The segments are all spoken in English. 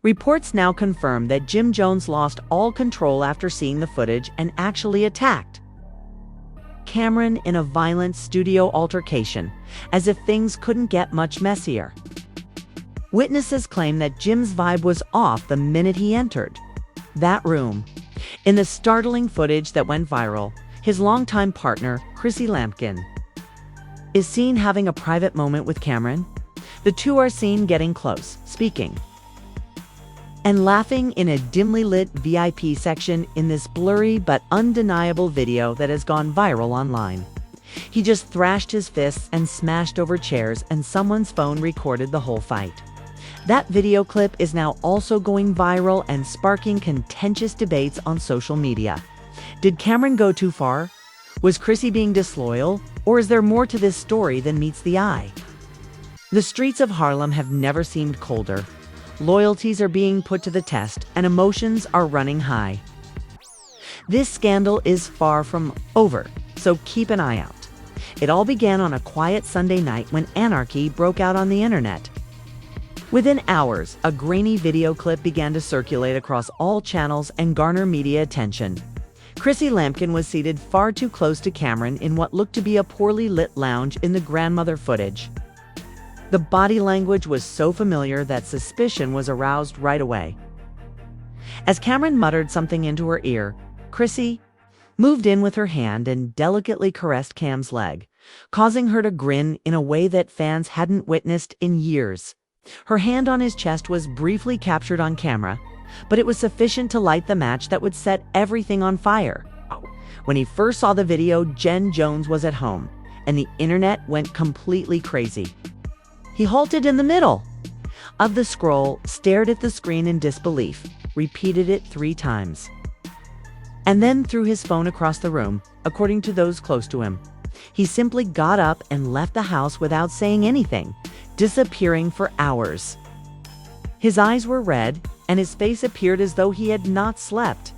Reports now confirm that Jim Jones lost all control after seeing the footage and actually attacked Camron in a violent studio altercation, as if things couldn't get much messier. Witnesses claim that Jim's vibe was off the minute he entered that room. In the startling footage that went viral, his longtime partner, Chrissy Lampkin, is seen having a private moment with Camron. The two are seen getting close, speaking, and laughing in a dimly lit VIP section in this blurry but undeniable video that has gone viral online. He just thrashed his fists and smashed over chairs, and someone's phone recorded the whole fight. That video clip is now also going viral and sparking contentious debates on social media. Did Camron go too far? Was Chrissy being disloyal? Or is there more to this story than meets the eye? The streets of Harlem have never seemed colder. Loyalties are being put to the test, and emotions are running high. This scandal is far from over, so keep an eye out. It all began on a quiet Sunday night when anarchy broke out on the internet. Within hours, a grainy video clip began to circulate across all channels and garner media attention. Chrissy Lampkin was seated far too close to Camron in what looked to be a poorly lit lounge in the grandmother footage. The body language was so familiar that suspicion was aroused right away. As Camron muttered something into her ear, Chrissy moved in with her hand and delicately caressed Cam's leg, causing her to grin in a way that fans hadn't witnessed in years. Her hand on his chest was briefly captured on camera, but it was sufficient to light the match that would set everything on fire. When he first saw the video, Jim Jones was at home, and the internet went completely crazy. He halted in the middle of the scroll, stared at the screen in disbelief, repeated it 3 times, and then threw his phone across the room, according to those close to him. He simply got up and left the house without saying anything, disappearing for hours. His eyes were red, and his face appeared as though he had not slept.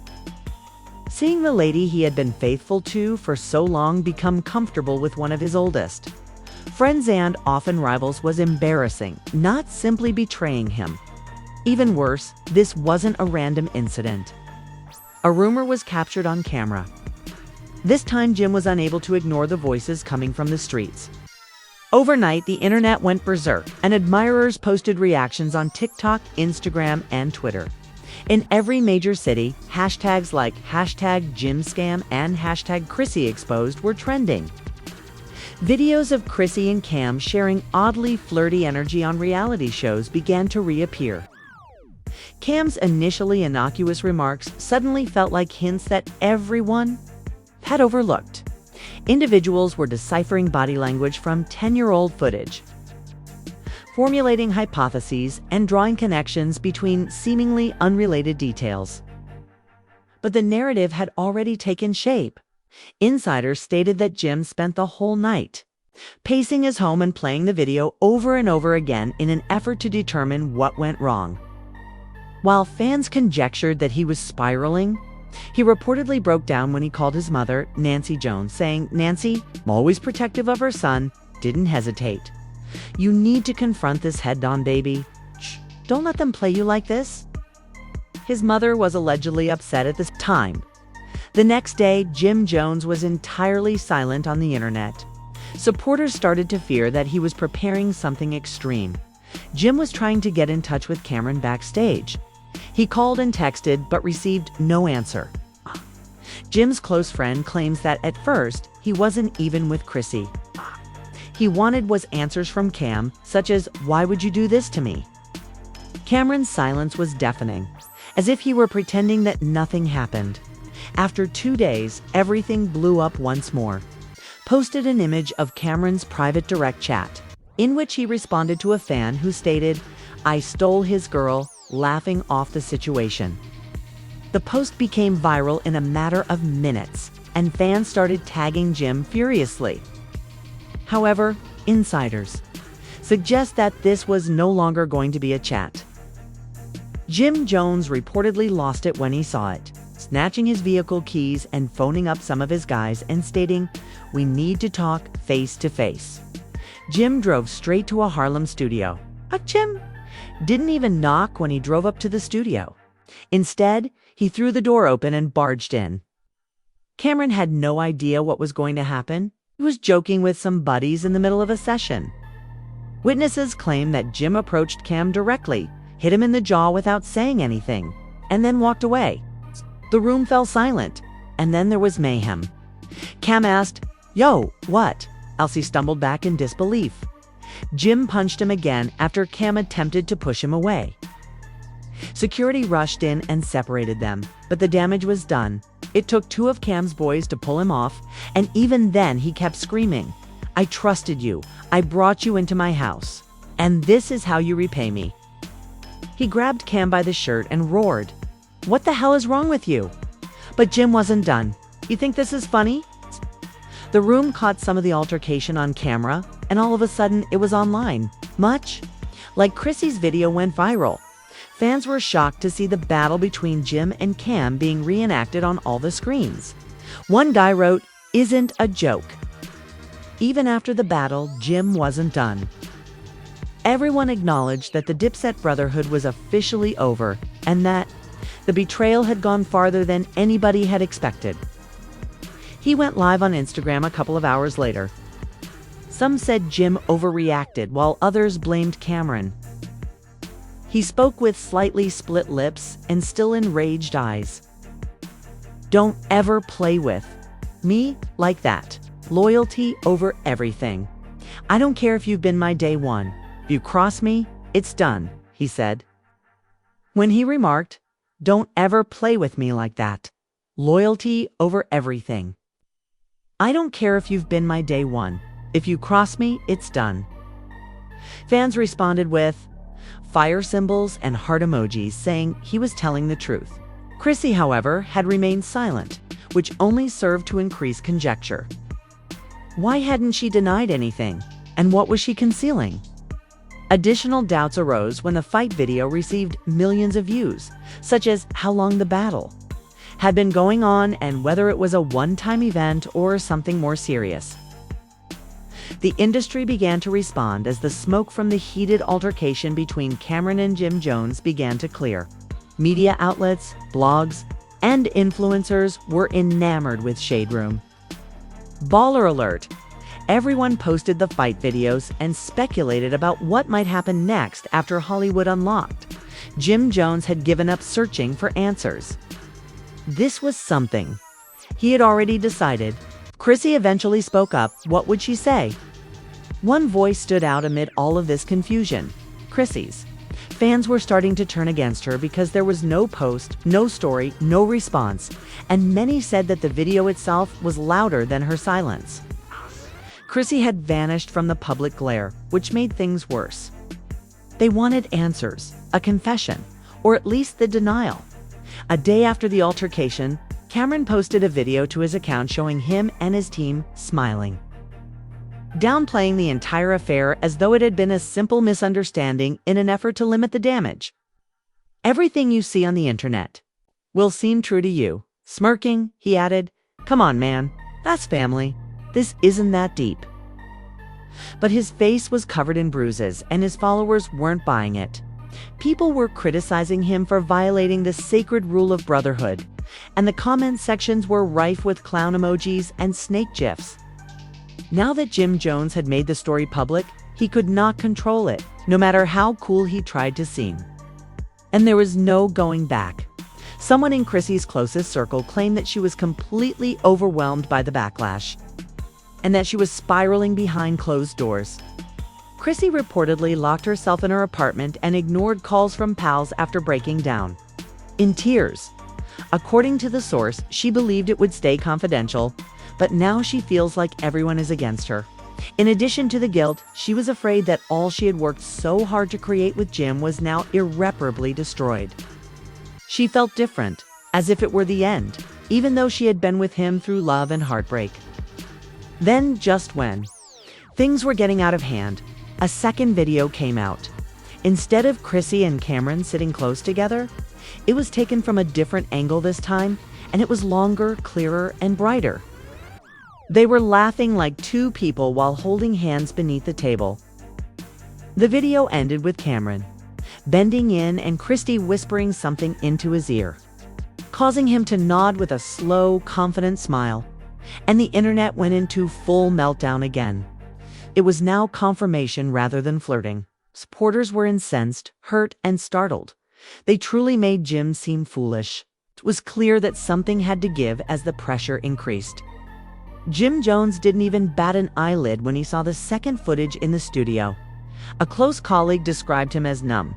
Seeing the lady he had been faithful to for so long become comfortable with one of his oldest friends and often rivals was embarrassing, not simply betraying him. Even worse, this wasn't a random incident. A rumor was captured on camera. This time Jim was unable to ignore the voices coming from the streets. Overnight, the internet went berserk, and admirers posted reactions on TikTok, Instagram, and Twitter. In every major city, hashtags like #JimScam and #ChrissyExposed were trending. Videos of Chrissy and Cam sharing oddly flirty energy on reality shows began to reappear. Cam's initially innocuous remarks suddenly felt like hints that everyone had overlooked. Individuals were deciphering body language from 10-year-old footage, formulating hypotheses and drawing connections between seemingly unrelated details. But the narrative had already taken shape. Insiders stated that Jim spent the whole night pacing his home and playing the video over and over again in an effort to determine what went wrong. While fans conjectured that he was spiraling, he reportedly broke down when he called his mother, Nancy Jones, saying, "Nancy, always protective of her son, didn't hesitate. You need to confront this head-on, baby. Shh, don't let them play you like this." His mother was allegedly upset at this time. The next day, Jim Jones was entirely silent on the internet. Supporters started to fear that he was preparing something extreme. Jim was trying to get in touch with Camron backstage. He called and texted but received no answer. Jim's close friend claims that at first, he wasn't even with Chrissy. He wanted was answers from Cam, such as, "Why would you do this to me?" Cameron's silence was deafening, as if he were pretending that nothing happened. After 2 days, everything blew up once more. Posted an image of Cameron's private direct chat, in which he responded to a fan who stated, "I stole his girl," laughing off the situation. The post became viral in a matter of minutes, and fans started tagging Jim furiously. However, insiders suggest that this was no longer going to be a chat. Jim Jones reportedly lost it when he saw it, snatching his vehicle keys and phoning up some of his guys and stating, "We need to talk face to face." Jim drove straight to a Harlem studio. didn't even knock when he drove up to the studio. Instead, he threw the door open and barged in. Camron had no idea what was going to happen. He was joking with some buddies in the middle of a session. Witnesses claim that Jim approached Cam directly, hit him in the jaw without saying anything, and then walked away. The room fell silent, and then there was mayhem. Cam asked, "Yo, what?" Elsie stumbled back in disbelief. Jim punched him again after Cam attempted to push him away. Security rushed in and separated them, but the damage was done. It took 2 of Cam's boys to pull him off, and even then he kept screaming, "I trusted you. I brought you into my house. And this is how you repay me." He grabbed Cam by the shirt and roared, "What the hell is wrong with you?" But Jim wasn't done. "You think this is funny?" The room caught some of the altercation on camera, and all of a sudden it was online. Much like Chrissy's video went viral. Fans were shocked to see the battle between Jim and Cam being reenacted on all the screens. One guy wrote, "Isn't a joke." Even after the battle, Jim wasn't done. Everyone acknowledged that the Dipset brotherhood was officially over, and that the betrayal had gone farther than anybody had expected. He went live on Instagram a couple of hours later. Some said Jim overreacted, while others blamed Camron. He spoke with slightly split lips and still enraged eyes. "Don't ever play with me like that. Loyalty over everything. I don't care if you've been my day one. If you cross me, it's done," he said. When he remarked, "Don't ever play with me like that. Loyalty over everything. I don't care if you've been my day one. If you cross me, it's done." Fans responded with fire symbols and heart emojis, saying he was telling the truth. Chrissy, however, had remained silent, which only served to increase conjecture. Why hadn't she denied anything? And what was she concealing? Additional doubts arose when the fight video received millions of views, such as how long the battle had been going on and whether it was a one-time event or something more serious. The industry began to respond as the smoke from the heated altercation between Camron and Jim Jones began to clear. Media outlets, blogs, and influencers were enamored with Shade Room. Baller alert! Everyone posted the fight videos and speculated about what might happen next after Hollywood unlocked. Jim Jones had given up searching for answers. This was something he had already decided. Chrissy eventually spoke up. What would she say? One voice stood out amid all of this confusion: Chrissy's. Fans were starting to turn against her because there was no post, no story, no response, and many said that the video itself was louder than her silence. Chrissy had vanished from the public glare, which made things worse. They wanted answers, a confession, or at least the denial. A day after the altercation, Camron posted a video to his account showing him and his team smiling, downplaying the entire affair as though it had been a simple misunderstanding in an effort to limit the damage. "Everything you see on the internet will seem true to you." Smirking, he added, "Come on, man, that's family. This isn't that deep." But his face was covered in bruises, and his followers weren't buying it. People were criticizing him for violating the sacred rule of brotherhood, and the comment sections were rife with clown emojis and snake gifs. Now that Jim Jones had made the story public, he could not control it, no matter how cool he tried to seem. And there was no going back. Someone in Chrissy's closest circle claimed that she was completely overwhelmed by the backlash, and that she was spiraling behind closed doors. Chrissy reportedly locked herself in her apartment and ignored calls from pals after breaking down, in tears. According to the source, she believed it would stay confidential, but now she feels like everyone is against her. In addition to the guilt, she was afraid that all she had worked so hard to create with Jim was now irreparably destroyed. She felt different, as if it were the end, even though she had been with him through love and heartbreak. Then, just when things were getting out of hand, a second video came out. Instead of Chrissy and Camron sitting close together, it was taken from a different angle this time, and it was longer, clearer, and brighter. They were laughing like two people while holding hands beneath the table. The video ended with Camron bending in and Chrissy whispering something into his ear, causing him to nod with a slow, confident smile. And the internet went into full meltdown again. It was now confirmation rather than flirting. Supporters were incensed, hurt, and startled. They truly made Jim seem foolish. It was clear that something had to give as the pressure increased. Jim Jones didn't even bat an eyelid when he saw the second footage in the studio. A close colleague described him as numb,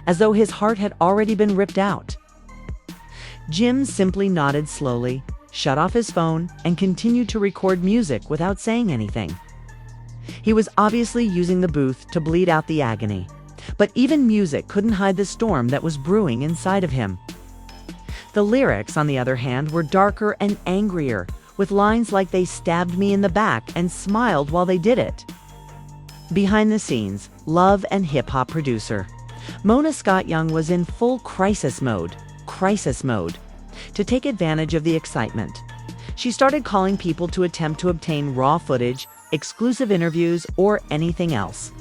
as though his heart had already been ripped out. Jim simply nodded slowly, shut off his phone, and continued to record music without saying anything. He was obviously using the booth to bleed out the agony, but even music couldn't hide the storm that was brewing inside of him. The lyrics, on the other hand, were darker and angrier, with lines like "they stabbed me in the back and smiled while they did it." Behind the scenes, love and hip-hop producer Mona Scott Young was in full crisis mode. To take advantage of the excitement, she started calling people to attempt to obtain raw footage, exclusive interviews, or anything else.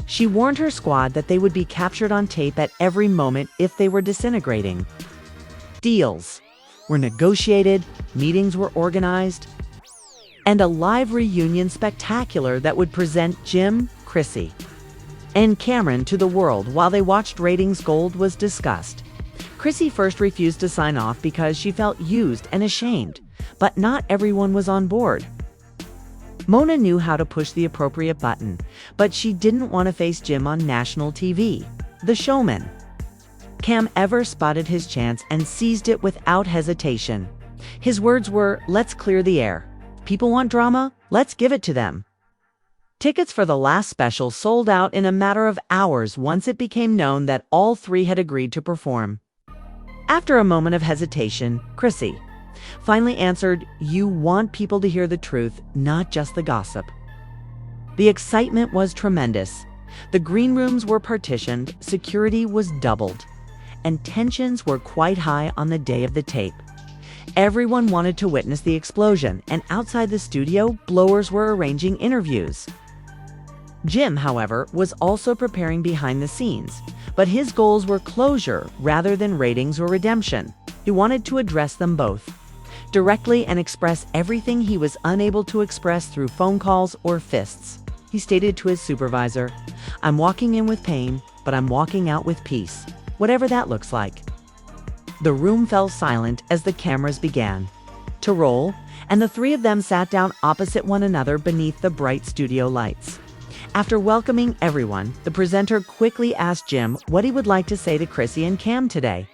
She warned her squad that they would be captured on tape at every moment if they were disintegrating. Deals were negotiated, meetings were organized, and a live reunion spectacular that would present Jim, Chrissy, and Camron to the world while they watched ratings gold was discussed. Chrissy first refused to sign off because she felt used and ashamed, but not everyone was on board. Mona knew how to push the appropriate button, but she didn't want to face Jim on national TV, the showman. Cam ever spotted his chance and seized it without hesitation. His words were, "Let's clear the air. People want drama? Let's give it to them." Tickets for the last special sold out in a matter of hours once it became known that all three had agreed to perform. After a moment of hesitation, Chrissy finally answered, "You want people to hear the truth, not just the gossip." The excitement was tremendous. The green rooms were partitioned, security was doubled, and tensions were quite high on the day of the tape. Everyone wanted to witness the explosion, and outside the studio, blowers were arranging interviews. Jim, however, was also preparing behind the scenes, but his goals were closure rather than ratings or redemption. He wanted to address them both directly and express everything he was unable to express through phone calls or fists. He stated to his supervisor, "I'm walking in with pain, but I'm walking out with peace, whatever that looks like." The room fell silent as the cameras began to roll, and the three of them sat down opposite one another beneath the bright studio lights. After welcoming everyone, the presenter quickly asked Jim what he would like to say to Chrissy and Cam today.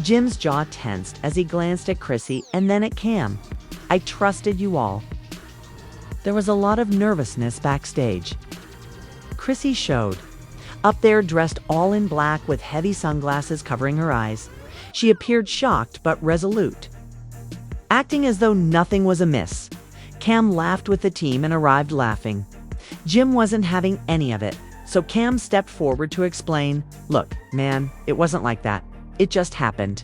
Jim's jaw tensed as he glanced at Chrissy and then at Cam. "I trusted you all." There was a lot of nervousness backstage. Chrissy showed, up there dressed all in black with heavy sunglasses covering her eyes. She appeared shocked but resolute, acting as though nothing was amiss. Cam laughed with the team and arrived laughing. Jim wasn't having any of it, so Cam stepped forward to explain, "Look, man, it wasn't like that. It just happened."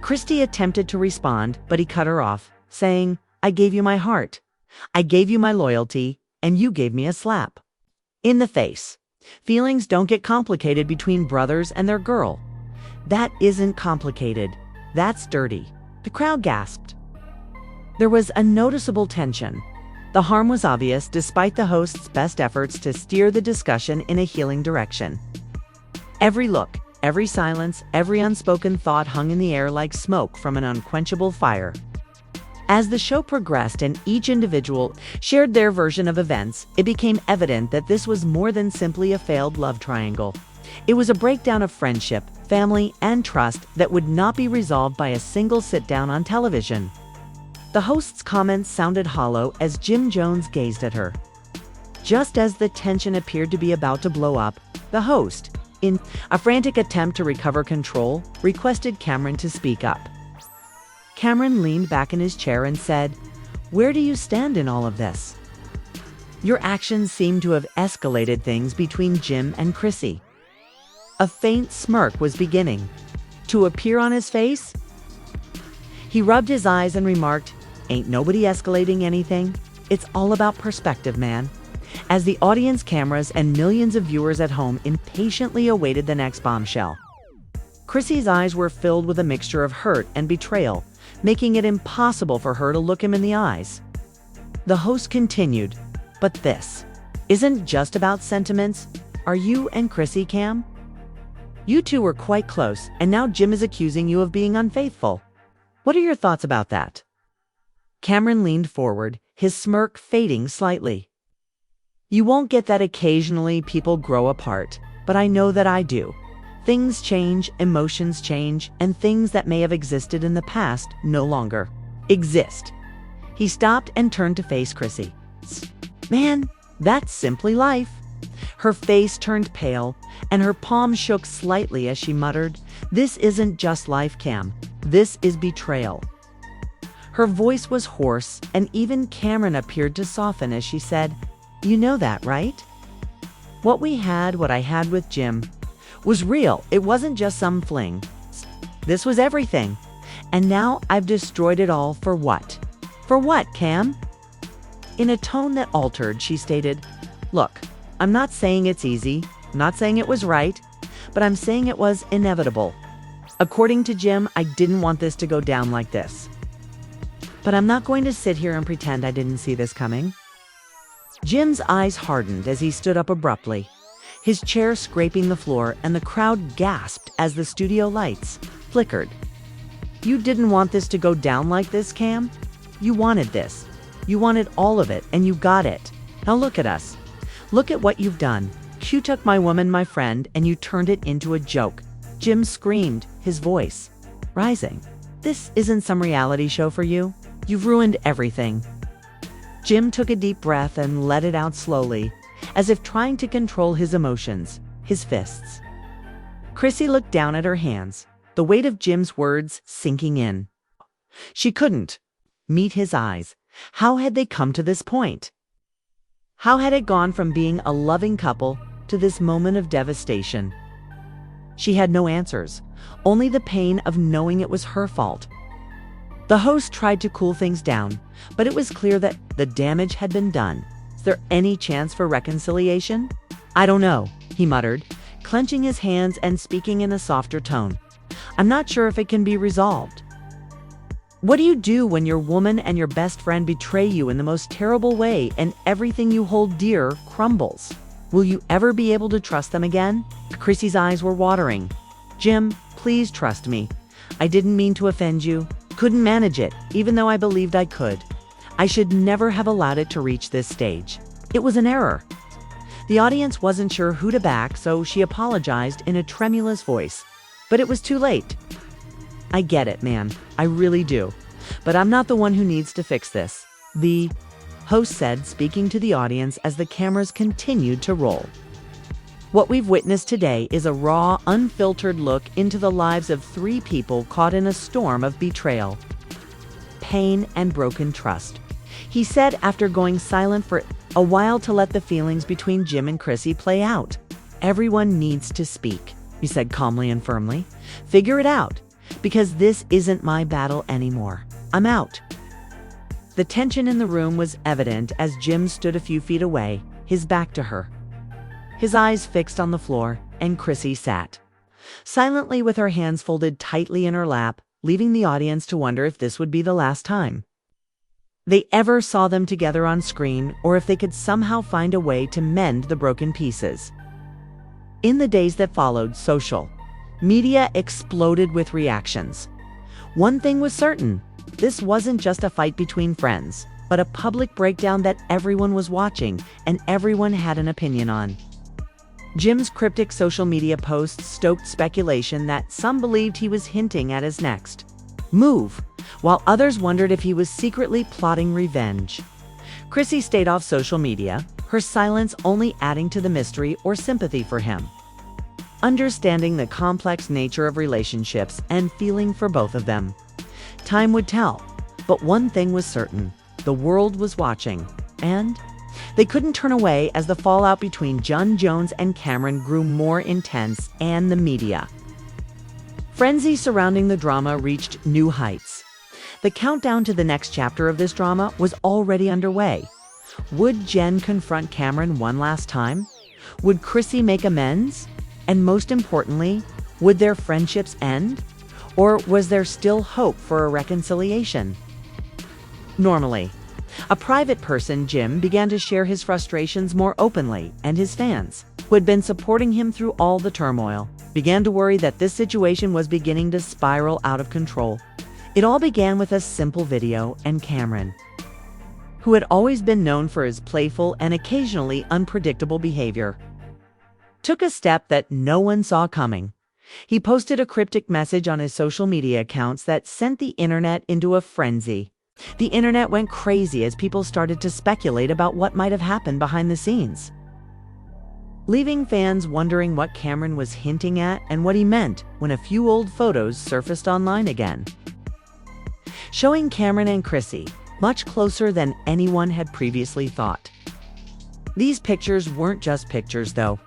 Christy attempted to respond, but he cut her off, saying, "I gave you my heart. I gave you my loyalty, and you gave me a slap in the face. Feelings don't get complicated between brothers and their girl." "That isn't complicated. That's dirty." The crowd gasped. There was a noticeable tension. The harm was obvious despite the host's best efforts to steer the discussion in a healing direction. Every look, every silence, every unspoken thought hung in the air like smoke from an unquenchable fire. As the show progressed and each individual shared their version of events, it became evident that this was more than simply a failed love triangle. It was a breakdown of friendship, family, and trust that would not be resolved by a single sit-down on television. The host's comments sounded hollow as Jim Jones gazed at her. Just as the tension appeared to be about to blow up, the host, in a frantic attempt to recover control, requested Camron to speak up. Camron leaned back in his chair and said, "Where do you stand in all of this? Your actions seem to have escalated things between Jim and Chrissy." A faint smirk was beginning to appear on his face. He rubbed his eyes and remarked, "Ain't nobody escalating anything. It's all about perspective, man. as the audience cameras and millions of viewers at home impatiently awaited the next bombshell. Chrissy's eyes were filled with a mixture of hurt and betrayal, making it impossible for her to look him in the eyes. The host continued, "But this isn't just about sentiments. Are you and Chrissy, Cam? You two were quite close, and now Jim is accusing you of being unfaithful. What are your thoughts about that?" Camron leaned forward, his smirk fading slightly. "You won't get that. Occasionally people grow apart, but I know that I do. Things change, emotions change, and things that may have existed in the past no longer exist." He stopped and turned to face Chrissy. "Man, that's simply life." Her face turned pale, and her palm shook slightly as she muttered, "This isn't just life, Cam. This is betrayal." Her voice was hoarse, and even Camron appeared to soften as she said, "You know that, right? What I had with Jim, was real. It wasn't just some fling. This was everything. And now I've destroyed it all for what? For what, Cam?" In a tone that altered, she stated, "Look, I'm not saying it's easy, I'm not saying it was right, but I'm saying it was inevitable. According to Jim, I didn't want this to go down like this. But I'm not going to sit here and pretend I didn't see this coming." Jim's eyes hardened as he stood up abruptly, his chair scraping the floor, and the crowd gasped as the studio lights flickered. "You didn't want this to go down like this, Cam? You wanted this. You wanted all of it, and you got it. Now look at us. Look at what you've done. You took my woman, my friend, and you turned it into a joke." Jim screamed, his voice rising. "This isn't some reality show for you. You've ruined everything." Jim took a deep breath and let it out slowly, as if trying to control his emotions, his fists. Chrissy looked down at her hands, the weight of Jim's words sinking in. She couldn't meet his eyes. How had they come to this point? How had it gone from being a loving couple to this moment of devastation? She had no answers, only the pain of knowing it was her fault. The host tried to cool things down, but it was clear that the damage had been done. "Is there any chance for reconciliation?" "I don't know," he muttered, clenching his hands and speaking in a softer tone. "I'm not sure if it can be resolved." What do you do when your woman and your best friend betray you in the most terrible way and everything you hold dear crumbles? Will you ever be able to trust them again? Chrissy's eyes were watering. "Jim, please trust me. I didn't mean to offend you. Couldn't manage it, even though I believed I could. I should never have allowed it to reach this stage. It was an error." The audience wasn't sure who to back, so she apologized in a tremulous voice. But it was too late. "I get it, man. I really do. But I'm not the one who needs to fix this," the host said, speaking to the audience as the cameras continued to roll. What we've witnessed today is a raw, unfiltered look into the lives of three people caught in a storm of betrayal, pain, and broken trust. He said after going silent for a while to let the feelings between Jim and Chrissy play out. "Everyone needs to speak," he said calmly and firmly. "Figure it out, because this isn't my battle anymore. I'm out." The tension in the room was evident as Jim stood a few feet away, his back to her, his eyes fixed on the floor, and Chrissy sat silently with her hands folded tightly in her lap, leaving the audience to wonder if this would be the last time they ever saw them together on screen, or if they could somehow find a way to mend the broken pieces. In the days that followed, social media exploded with reactions. One thing was certain: this wasn't just a fight between friends, but a public breakdown that everyone was watching and everyone had an opinion on. Jim's cryptic social media posts stoked speculation that some believed he was hinting at his next move, while others wondered if he was secretly plotting revenge. Chrissy stayed off social media, her silence only adding to the mystery or sympathy for him. Understanding the complex nature of relationships and feeling for both of them, time would tell, but one thing was certain: the world was watching, and they couldn't turn away as the fallout between Jim Jones and Camron grew more intense, and the media frenzy surrounding the drama reached new heights. The countdown to the next chapter of this drama was already underway. Would Jen confront Camron one last time? Would Chrissy make amends? And most importantly, would their friendships end? Or was there still hope for a reconciliation? Normally, a private person, Jim began to share his frustrations more openly, and his fans, who had been supporting him through all the turmoil, began to worry that this situation was beginning to spiral out of control. It all began with a simple video, and Camron, who had always been known for his playful and occasionally unpredictable behavior, took a step that no one saw coming. He posted a cryptic message on his social media accounts that sent the internet into a frenzy. The internet went crazy as people started to speculate about what might have happened behind the scenes, leaving fans wondering what Camron was hinting at and what he meant when a few old photos surfaced online again, showing Camron and Chrissy much closer than anyone had previously thought. These pictures weren't just pictures, though.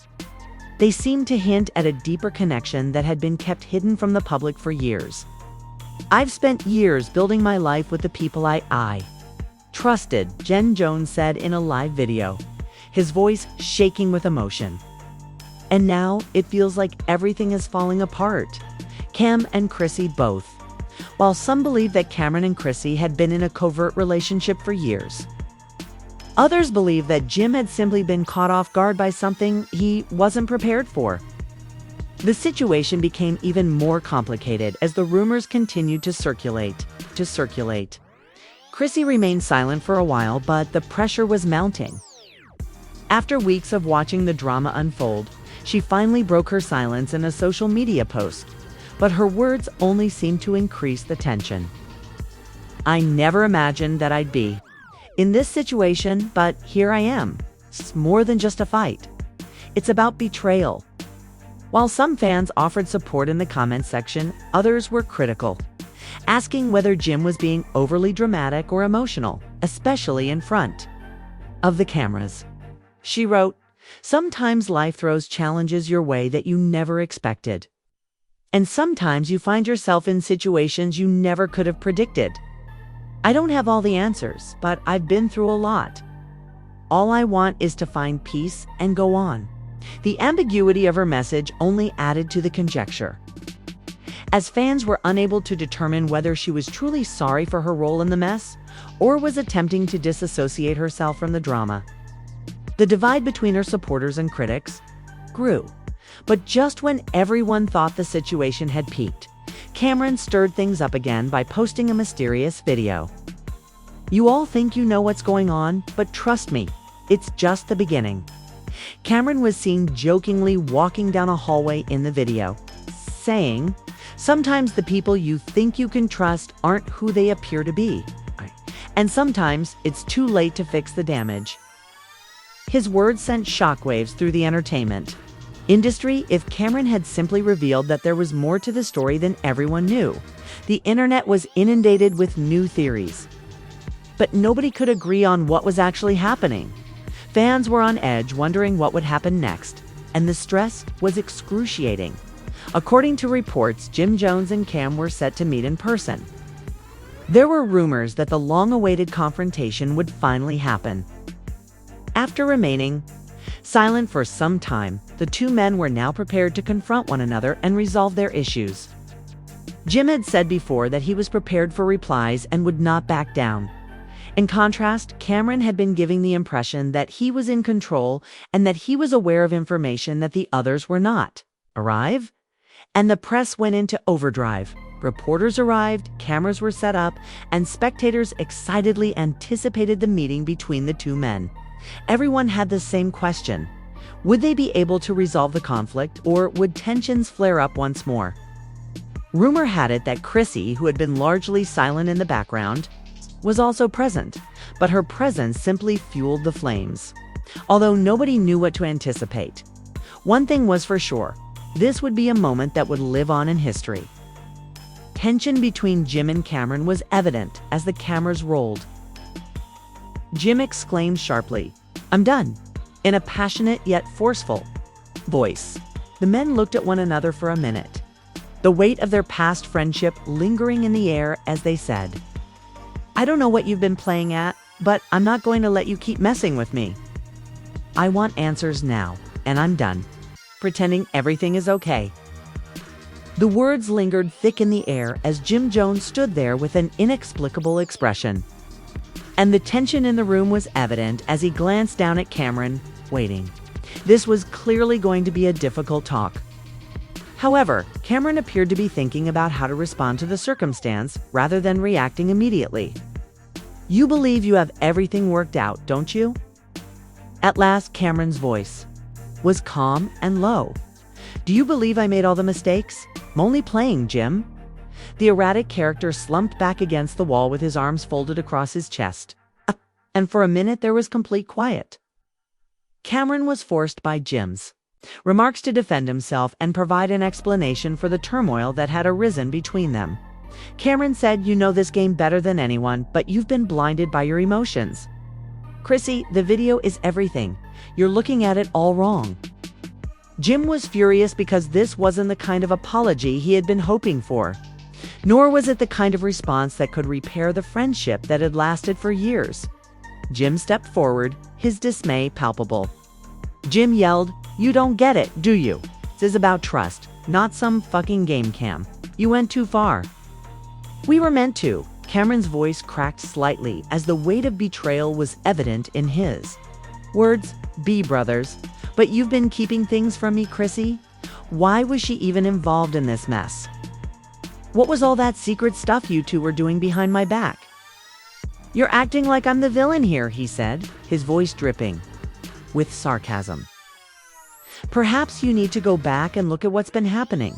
They seemed to hint at a deeper connection that had been kept hidden from the public for years. "I've spent years building my life with the people I trusted," Jen Jones said in a live video, his voice shaking with emotion. "And now it feels like everything is falling apart." Cam and Chrissy both. While some believe that Camron and Chrissy had been in a covert relationship for years, others believe that Jim had simply been caught off guard by something he wasn't prepared for. The situation became even more complicated as the rumors continued to circulate. Chrissy remained silent for a while, but the pressure was mounting. After weeks of watching the drama unfold, she finally broke her silence in a social media post, but her words only seemed to increase the tension. "I never imagined that I'd be in this situation, but here I am. It's more than just a fight. It's about betrayal." While some fans offered support in the comments section, others were critical, asking whether Jim was being overly dramatic or emotional, especially in front of the cameras. She wrote, "Sometimes life throws challenges your way that you never expected. And sometimes you find yourself in situations you never could have predicted. I don't have all the answers, but I've been through a lot. All I want is to find peace and go on." The ambiguity of her message only added to the conjecture, as fans were unable to determine whether she was truly sorry for her role in the mess or was attempting to disassociate herself from the drama. The divide between her supporters and critics grew. But just when everyone thought the situation had peaked, Camron stirred things up again by posting a mysterious video. "You all think you know what's going on, but trust me, it's just the beginning." Camron was seen jokingly walking down a hallway in the video, saying, "Sometimes the people you think you can trust aren't who they appear to be. And sometimes it's too late to fix the damage." His words sent shockwaves through the entertainment industry. If Camron had simply revealed that there was more to the story than everyone knew, the internet was inundated with new theories. But nobody could agree on what was actually happening. Fans were on edge, wondering what would happen next, and the stress was excruciating. According to reports, Jim Jones and Cam were set to meet in person. There were rumors that the long-awaited confrontation would finally happen. After remaining silent for some time, the two men were now prepared to confront one another and resolve their issues. Jim had said before that he was prepared for replies and would not back down. In contrast, Camron had been giving the impression that he was in control and that he was aware of information that the others were not. Arrive? And the press went into overdrive. Reporters arrived, cameras were set up, and spectators excitedly anticipated the meeting between the two men. Everyone had the same question. Would they be able to resolve the conflict, or would tensions flare up once more? Rumor had it that Chrissy, who had been largely silent in the background, was also present, but her presence simply fueled the flames. Although nobody knew what to anticipate, one thing was for sure: this would be a moment that would live on in history. Tension between Jim and Camron was evident as the cameras rolled. Jim exclaimed sharply, "I'm done," in a passionate yet forceful voice. The men looked at one another for a minute, the weight of their past friendship lingering in the air as they said, "I don't know what you've been playing at, but I'm not going to let you keep messing with me. I want answers now, and I'm done pretending everything is okay." The words lingered thick in the air as Jim Jones stood there with an inexplicable expression. And the tension in the room was evident as he glanced down at Camron, waiting. This was clearly going to be a difficult talk. However, Camron appeared to be thinking about how to respond to the circumstance rather than reacting immediately. "You believe you have everything worked out, don't you?" At last, Cameron's voice was calm and low. "Do you believe I made all the mistakes? I'm only playing, Jim." The erratic character slumped back against the wall with his arms folded across his chest. And for a minute there was complete quiet. Camron was forced by Jim's remarks to defend himself and provide an explanation for the turmoil that had arisen between them. Camron said, "You know this game better than anyone, but you've been blinded by your emotions. Chrissy, the video is everything. You're looking at it all wrong." Jim was furious because this wasn't the kind of apology he had been hoping for. Nor was it the kind of response that could repair the friendship that had lasted for years. Jim stepped forward, his dismay palpable. Jim yelled, "You don't get it, do you? This is about trust, not some fucking game cam. You went too far." "We were meant to." Cameron's voice cracked slightly as the weight of betrayal was evident in his words. "Be brothers. But you've been keeping things from me, Chrissy. Why was she even involved in this mess? What was all that secret stuff you two were doing behind my back?" "You're acting like I'm the villain here," he said, his voice dripping with sarcasm. "Perhaps you need to go back and look at what's been happening.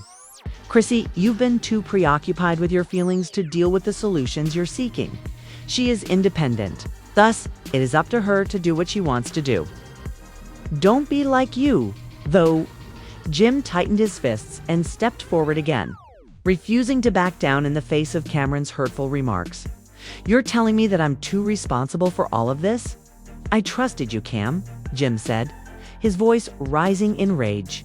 Chrissy, you've been too preoccupied with your feelings to deal with the solutions you're seeking. She is independent. Thus, it is up to her to do what she wants to do. Don't be like you, though." Jim tightened his fists and stepped forward again, refusing to back down in the face of Cameron's hurtful remarks. "You're telling me that I'm too responsible for all of this?" "I trusted you, Cam," Jim said, his voice rising in rage.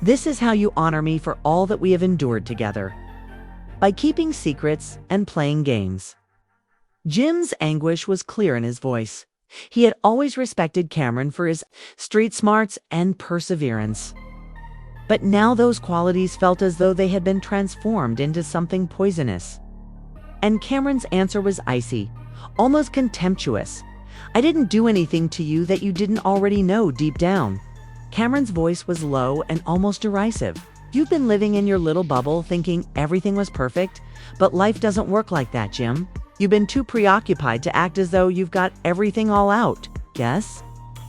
"This is how you honor me for all that we have endured together. By keeping secrets and playing games." Jim's anguish was clear in his voice. He had always respected Camron for his street smarts and perseverance. But now those qualities felt as though they had been transformed into something poisonous. And Cameron's answer was icy, almost contemptuous. "I didn't do anything to you that you didn't already know deep down." Cameron's voice was low and almost derisive. "You've been living in your little bubble thinking everything was perfect, but life doesn't work like that, Jim. You've been too preoccupied to act as though you've got everything all out. Yes?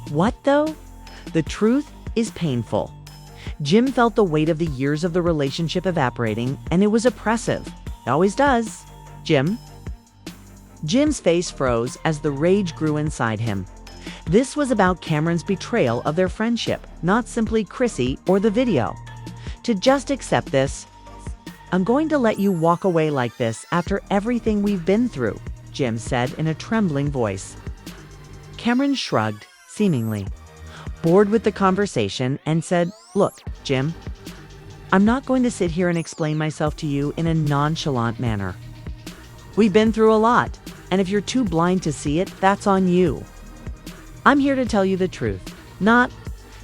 What though? The truth is painful." Jim felt the weight of the years of the relationship evaporating, and it was oppressive. It always does. "Jim?" Jim's face froze as the rage grew inside him. This was about Cameron's betrayal of their friendship, not simply Chrissy or the video. To just accept this, "I'm going to let you walk away like this after everything we've been through," Jim said in a trembling voice. Camron shrugged, seemingly bored with the conversation, and said, "Look, Jim, I'm not going to sit here and explain myself to you in a nonchalant manner. We've been through a lot, and if you're too blind to see it, that's on you. I'm here to tell you the truth, not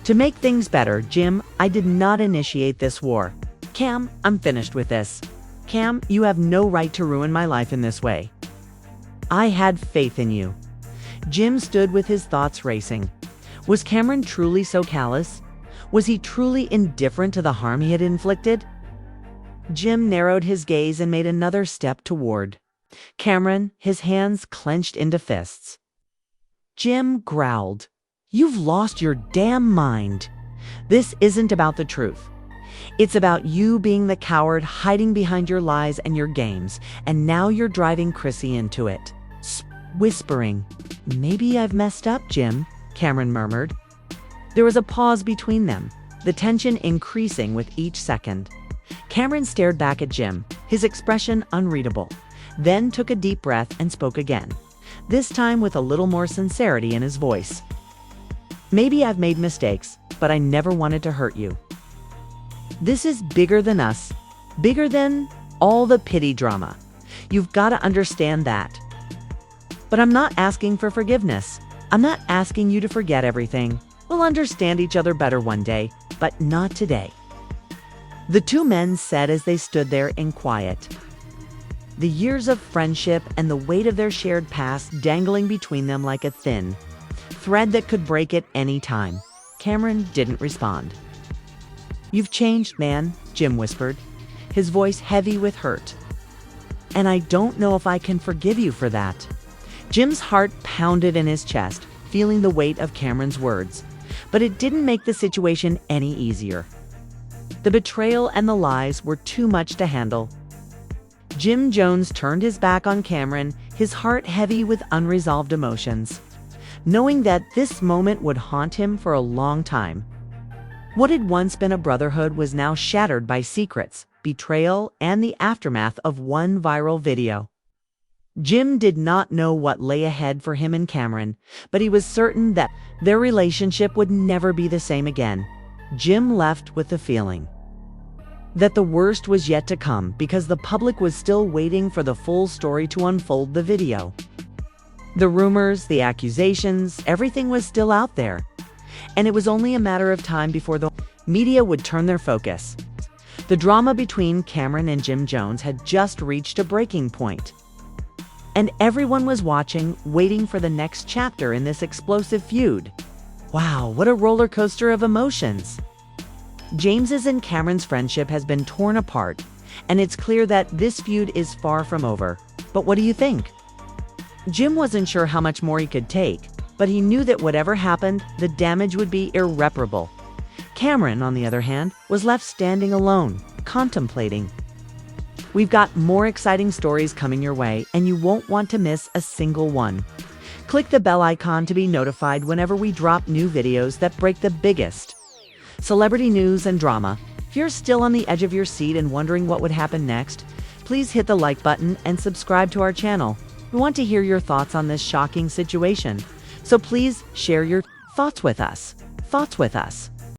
to make things better. Jim, I did not initiate this war. Cam, I'm finished with this. Cam, you have no right to ruin my life in this way. I had faith in you." Jim stood with his thoughts racing. Was Camron truly so callous? Was he truly indifferent to the harm he had inflicted? Jim narrowed his gaze and made another step toward Camron, his hands clenched into fists. Jim growled, "You've lost your damn mind. This isn't about the truth. It's about you being the coward hiding behind your lies and your games, and now you're driving Chrissy into it." Whispering, "Maybe I've messed up, Jim," Camron murmured. There was a pause between them, the tension increasing with each second. Camron stared back at Jim, his expression unreadable, then took a deep breath and spoke again, this time with a little more sincerity in his voice. "Maybe I've made mistakes, but I never wanted to hurt you. This is bigger than us, bigger than all the pity drama. You've got to understand that." But I'm not asking for forgiveness. I'm not asking you to forget everything. We'll understand each other better one day, but not today." The two men said as they stood there in quiet. The years of friendship and the weight of their shared past dangling between them like a thin thread that could break at any time. Camron didn't respond. "You've changed, man," Jim whispered, his voice heavy with hurt. "And I don't know if I can forgive you for that." Jim's heart pounded in his chest, feeling the weight of Camron's words, but it didn't make the situation any easier. The betrayal and the lies were too much to handle. Jim Jones turned his back on Camron, his heart heavy with unresolved emotions, knowing that this moment would haunt him for a long time. What had once been a brotherhood was now shattered by secrets, betrayal, and the aftermath of one viral video. Jim did not know what lay ahead for him and Camron, but he was certain that their relationship would never be the same again. Jim left with the feeling that the worst was yet to come because the public was still waiting for the full story to unfold. The video, the rumors, the accusations, everything was still out there. And it was only a matter of time before the media would turn their focus. The drama between Camron and Jim Jones had just reached a breaking point. And everyone was watching, waiting for the next chapter in this explosive feud. Wow, what a roller coaster of emotions. James's and Camron's friendship has been torn apart, and it's clear that this feud is far from over. But what do you think? Jim wasn't sure how much more he could take, but he knew that whatever happened, the damage would be irreparable. Camron, on the other hand, was left standing alone, contemplating. We've got more exciting stories coming your way, and you won't want to miss a single one. Click the bell icon to be notified whenever we drop new videos that break the biggest celebrity news and drama. If you're still on the edge of your seat and wondering what would happen next, please hit the like button and subscribe to our channel. We want to hear your thoughts on this shocking situation, so please share your thoughts with us.